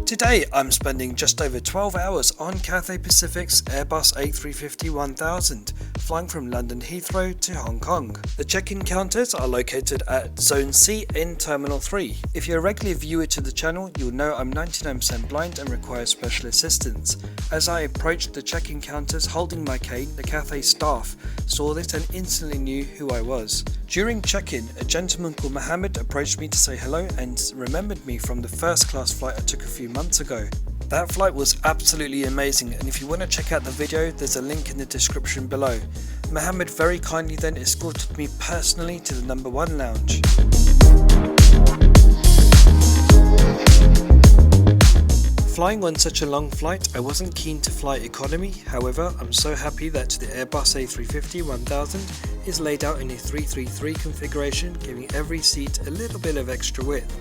Today I'm spending just over 12 hours on Cathay Pacific's Airbus A350-1000, flying from London Heathrow to Hong Kong. The check-in counters are located at Zone C in Terminal 3. If you're a regular viewer to the channel, you'll know I'm 99% blind and require special assistance. As I approached the check-in counters holding my cane, the Cathay staff saw this and instantly knew who I was. During check-in, a gentleman called Mohammad approached me to say hello and remembered me from the first class flight I took a few months ago. That flight was absolutely amazing, and if you want to check out the video, there's a link in the description below. Mohammad very kindly then escorted me personally to the No.1 Lounge. Flying on such a long flight, I wasn't keen to fly economy. However, I'm so happy that the Airbus A350-1000 is laid out in a 333 configuration, giving every seat a little bit of extra width.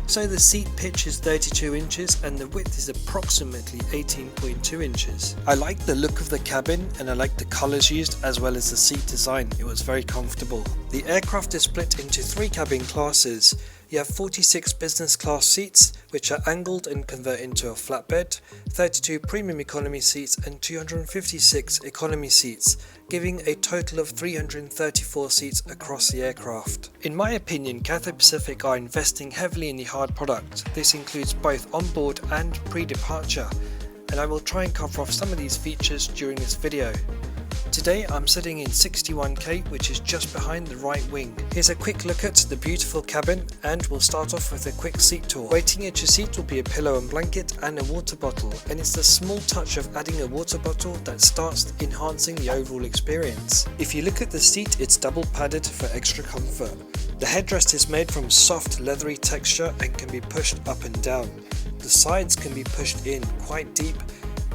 So the seat pitch is 32 inches and the width is approximately 18.2 inches. I like the look of the cabin and I like the colours used as well as the seat design. It was very comfortable. The aircraft is split into 3 cabin classes. You have 46 business class seats which are angled and convert into a flatbed, 32 premium economy seats and 256 economy seats, giving a total of 334 seats across the aircraft. In my opinion, Cathay Pacific are investing heavily in the hard product. This includes both onboard and pre-departure, and I will try and cover off some of these features during this video. Today I'm sitting in 61K, which is just behind the right wing. Here's a quick look at the beautiful cabin, and we'll start off with a quick seat tour. Waiting at your seat will be a pillow and blanket and a water bottle, and it's the small touch of adding a water bottle that starts enhancing the overall experience. If you look at the seat, it's double padded for extra comfort. The headrest is made from soft leathery texture and can be pushed up and down. The sides can be pushed in quite deep,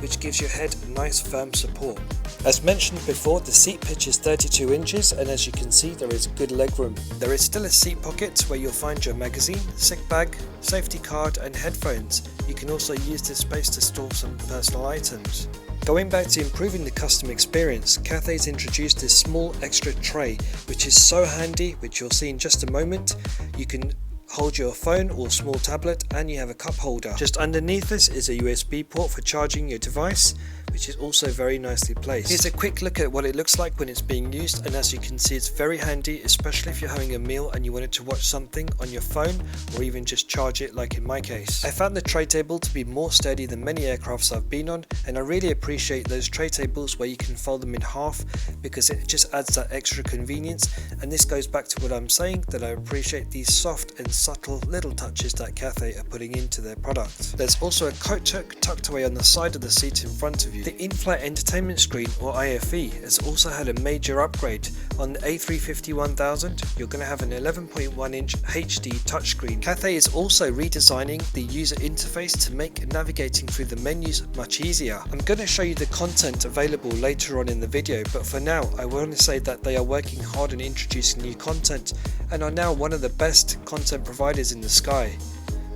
which gives your head nice firm support. As mentioned before, the seat pitch is 32 inches and as you can see there is good legroom. There is still a seat pocket where you'll find your magazine, sick bag, safety card and headphones. You can also use this space to store some personal items. Going back to improving the customer experience, Cathay's introduced this small extra tray which is so handy, which you'll see in just a moment. You can hold your phone or small tablet and you have a cup holder. Just underneath this is a USB port for charging your device, which is also very nicely placed. Here's a quick look at what it looks like when it's being used, and as you can see it's very handy, especially if you're having a meal and you wanted to watch something on your phone or even just charge it like in my case. I found the tray table to be more sturdy than many aircrafts I've been on, and I really appreciate those tray tables where you can fold them in half because it just adds that extra convenience, and this goes back to what I'm saying, that I appreciate these soft and subtle little touches that Cathay are putting into their product. There's also a coat hook tucked away on the side of the seat in front of you. The in-flight entertainment screen, or IFE, has also had a major upgrade. On the A350-1000, you're going to have an 11.1 inch HD touchscreen. Cathay is also redesigning the user interface to make navigating through the menus much easier. I'm going to show you the content available later on in the video, but for now I want to say that they are working hard on introducing new content and are now one of the best content providers in the sky.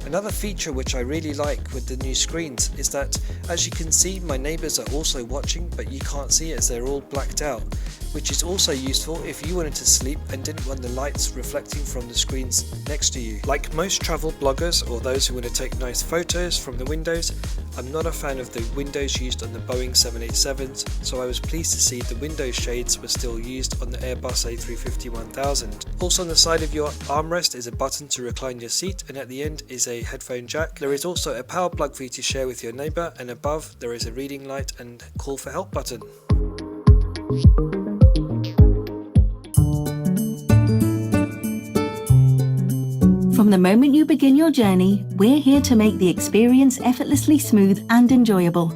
Another feature which I really like with the new screens is that, as you can see, my neighbours are also watching, but you can't see it as they're all blacked out, which is also useful if you wanted to sleep and didn't want the lights reflecting from the screens next to you. Like most travel bloggers or those who want to take nice photos from the windows, I'm not a fan of the windows used on the Boeing 787s, so I was pleased to see the window shades were still used on the Airbus A350-1000. Also on the side of your armrest is a button to recline your seat, and at the end is a headphone jack. There is also a power plug for you to share with your neighbour, and above there is a reading light and call for help button. From the moment you begin your journey, we're here to make the experience effortlessly smooth and enjoyable.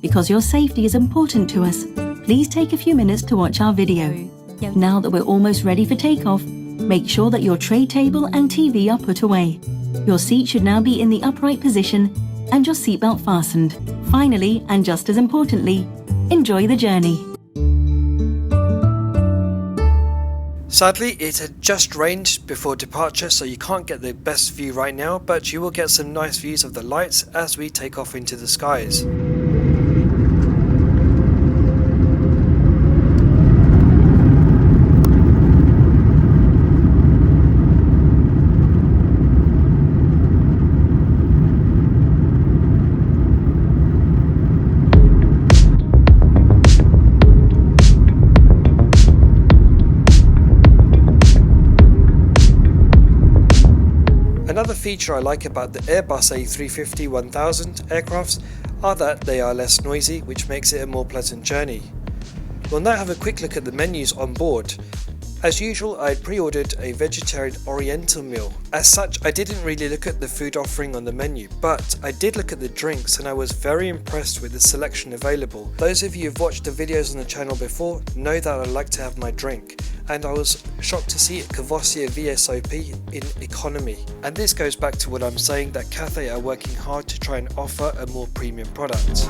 Because your safety is important to us, please take a few minutes to watch our video. Now that we're almost ready for takeoff, make sure that your tray table and TV are put away. Your seat should now be in the upright position and your seatbelt fastened. Finally, and just as importantly, enjoy the journey. Sadly, it had just rained before departure, so you can't get the best view right now, but you will get some nice views of the lights as we take off into the skies. Another feature I like about the Airbus A350-1000 aircrafts are that they are less noisy, which makes it a more pleasant journey. We'll now have a quick look at the menus on board. As usual, I had pre-ordered a vegetarian oriental meal. As such, I didn't really look at the food offering on the menu, but I did look at the drinks and I was very impressed with the selection available. Those of you who've watched the videos on the channel before know that I like to have my drink, and I was shocked to see Cathay VSOP in economy. And this goes back to what I'm saying, that Cathay are working hard to try and offer a more premium product.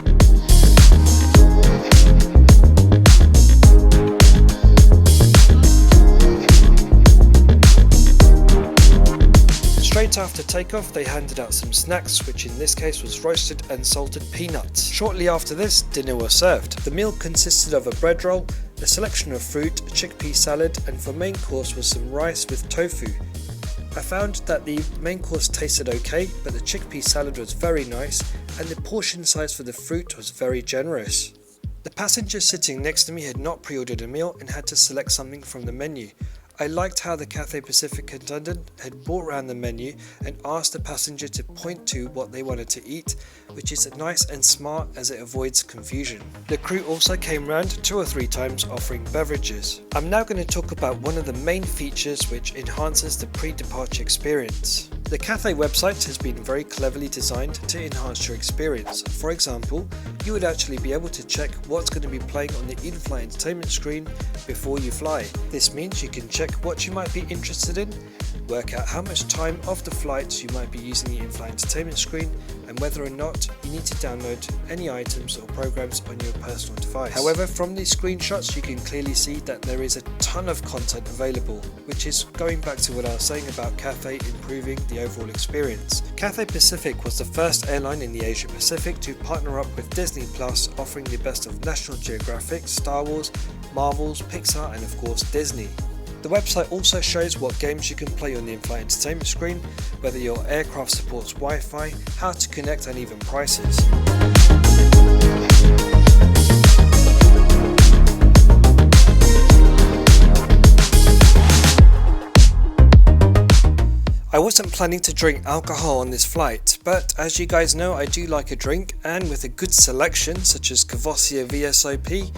Straight after takeoff, they handed out some snacks, which in this case was roasted and salted peanuts. Shortly after this, dinner was served. The meal consisted of a bread roll, a selection of fruit, a chickpea salad, and for main course was some rice with tofu. I found that the main course tasted okay, but the chickpea salad was very nice, and the portion size for the fruit was very generous. The passenger sitting next to me had not pre-ordered a meal and had to select something from the menu. I liked how the Cathay Pacific attendant had brought around the menu and asked the passenger to point to what they wanted to eat, which is nice and smart as it avoids confusion. The crew also came round 2 or 3 times offering beverages. I'm now going to talk about one of the main features which enhances the pre-departure experience. The Cathay website has been very cleverly designed to enhance your experience. For example, you would actually be able to check what's going to be playing on the in-flight entertainment screen before you fly. This means you can check what you might be interested in, work out how much time of the flight you might be using the in-flight entertainment screen, and whether or not you need to download any items or programs on your personal device. However, from these screenshots you can clearly see that there is a ton of content available, which is going back to what I was saying about Cathay improving the overall experience. Cathay Pacific was the first airline in the Asia Pacific to partner up with Disney Plus, offering the best of National Geographic, Star Wars, Marvel's, Pixar, and of course Disney. The website also shows what games you can play on the in-flight entertainment screen, whether your aircraft supports Wi-Fi, how to connect, and even prices. I wasn't planning to drink alcohol on this flight, but as you guys know, I do like a drink, and with a good selection such as Cathay VSOP,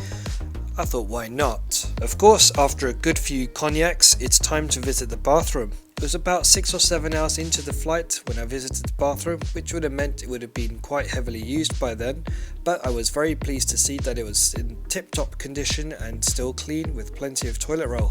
I thought why not? Of course, after a good few cognacs, it's time to visit the bathroom. It was about 6 or 7 hours into the flight when I visited the bathroom, which would have meant it would have been quite heavily used by then, but I was very pleased to see that it was in tip-top condition and still clean with plenty of toilet roll.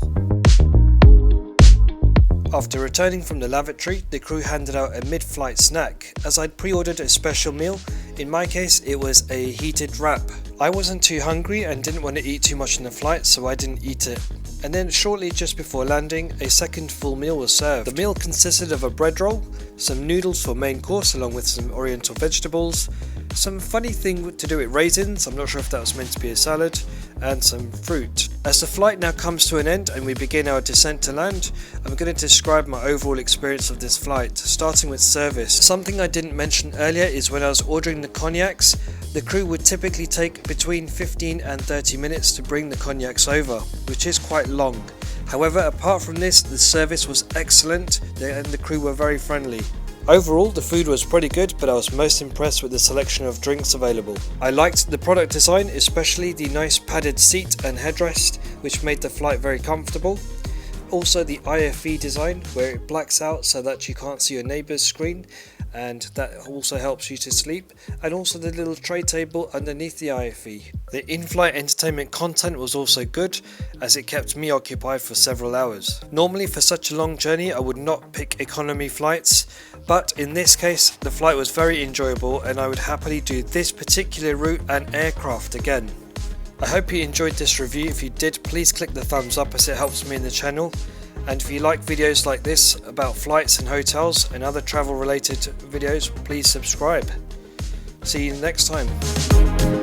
After returning from the lavatory, the crew handed out a mid-flight snack. As I'd pre-ordered a special meal, in my case it was a heated wrap. I wasn't too hungry and didn't want to eat too much in the flight, so I didn't eat it. And then shortly just before landing, a second full meal was served. The meal consisted of a bread roll, some noodles for main course along with some oriental vegetables, some funny thing to do with raisins, I'm not sure if that was meant to be a salad, and some fruit. As the flight now comes to an end and we begin our descent to land, I'm going to describe my overall experience of this flight, starting with service. Something I didn't mention earlier is when I was ordering the cognacs, the crew would typically take between 15 and 30 minutes to bring the cognacs over, which is quite long. However, apart from this, the service was excellent and the crew were very friendly. Overall, the food was pretty good, but I was most impressed with the selection of drinks available. I liked the product design, especially the nice padded seat and headrest, which made the flight very comfortable. Also the IFE design, where it blacks out so that you can't see your neighbour's screen, and that also helps you to sleep, and also the little tray table underneath the IFE. The in-flight entertainment content was also good, as it kept me occupied for several hours. Normally for such a long journey I would not pick economy flights, but in this case the flight was very enjoyable and I would happily do this particular route and aircraft again. I hope you enjoyed this review. If you did, please click the thumbs up as it helps me in the channel. And if you like videos like this about flights and hotels and other travel related videos, please subscribe. See you next time.